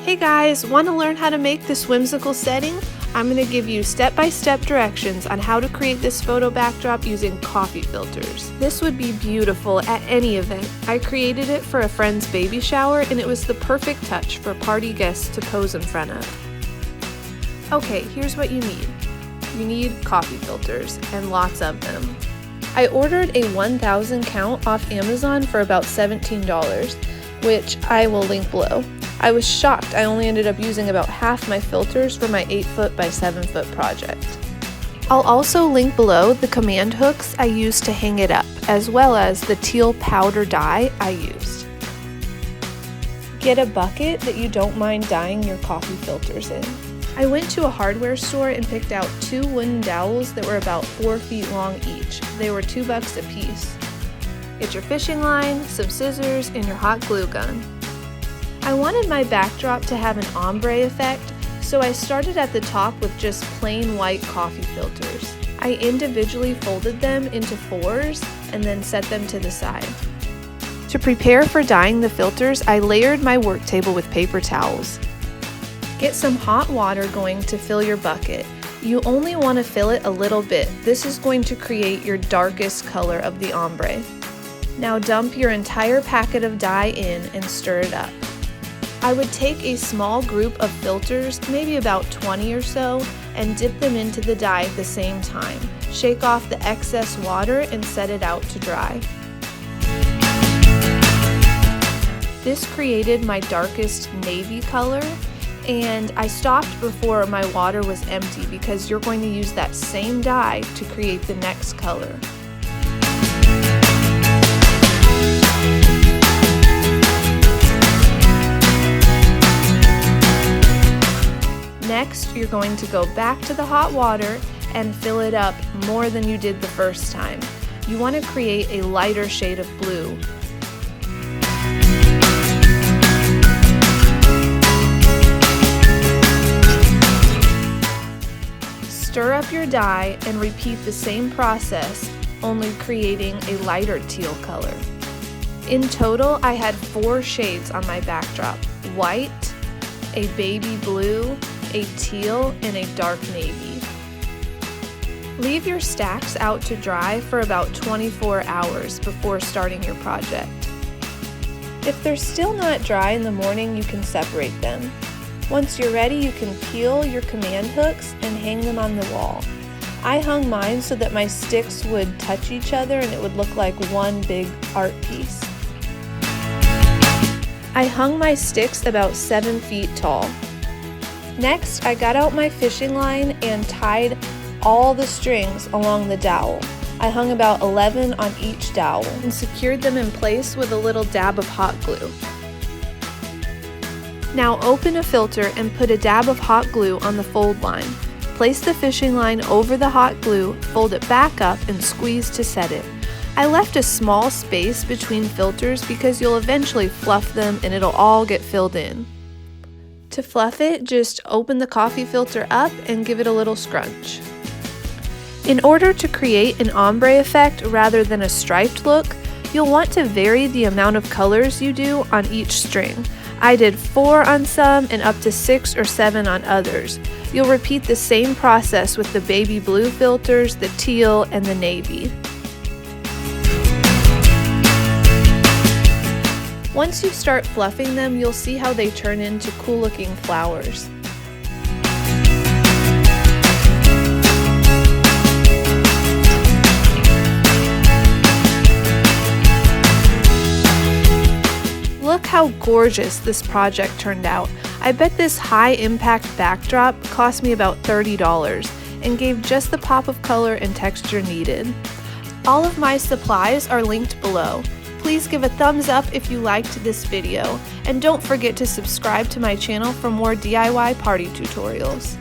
Hey guys, want to learn how to make this whimsical setting? I'm going to give you step-by-step directions on how to create this photo backdrop using coffee filters. This would be beautiful at any event. I created it for a friend's baby shower and it was the perfect touch for party guests to pose in front of. Okay, here's what you need. You need coffee filters, and lots of them. I ordered a 1000 count off Amazon for about $17, which I will link below. I was shocked I only ended up using about half my filters for my 8-foot by 7-foot project. I'll also link below the command hooks I used to hang it up, as well as the teal powder dye I used. Get a bucket that you don't mind dyeing your coffee filters in. I went to a hardware store and picked out 2 wooden dowels that were about 4 feet long each. They were $2 a piece. Get your fishing line, some scissors, and your hot glue gun. I wanted my backdrop to have an ombre effect, so I started at the top with just plain white coffee filters. I individually folded them into 4s and then set them to the side. To prepare for dyeing the filters, I layered my work table with paper towels. Get some hot water going to fill your bucket. You only want to fill it a little bit. This is going to create your darkest color of the ombre. Now dump your entire packet of dye in and stir it up. I would take a small group of filters, maybe about 20 or so, and dip them into the dye at the same time. Shake off the excess water and set it out to dry. This created my darkest navy color, and I stopped before my water was empty because you're going to use that same dye to create the next color. Next, you're going to go back to the hot water and fill it up more than you did the first time. You want to create a lighter shade of blue. Stir up your dye and repeat the same process, only creating a lighter teal color. In total, I had 4 shades on my backdrop: white, a baby blue, a teal, and a dark navy. Leave your stacks out to dry for about 24 hours before starting your project. If they're still not dry in the morning, you can separate them. Once you're ready, you can peel your command hooks and hang them on the wall. I hung mine so that my sticks would touch each other and it would look like one big art piece. I hung my sticks about 7 feet tall. Next, I got out my fishing line and tied all the strings along the dowel. I hung about 11 on each dowel and secured them in place with a little dab of hot glue. Now open a filter and put a dab of hot glue on the fold line. Place the fishing line over the hot glue, fold it back up, and squeeze to set it. I left a small space between filters because you'll eventually fluff them and it'll all get filled in. To fluff it, just open the coffee filter up and give it a little scrunch. In order to create an ombre effect rather than a striped look, you'll want to vary the amount of colors you do on each string. I did 4 on some and up to 6 or 7 on others. You'll repeat the same process with the baby blue filters, the teal, and the navy. Once you start fluffing them, you'll see how they turn into cool-looking flowers. Look how gorgeous this project turned out. I bet this high-impact backdrop cost me about $30 and gave just the pop of color and texture needed. All of my supplies are linked below. Please give a thumbs up if you liked this video, and don't forget to subscribe to my channel for more DIY party tutorials.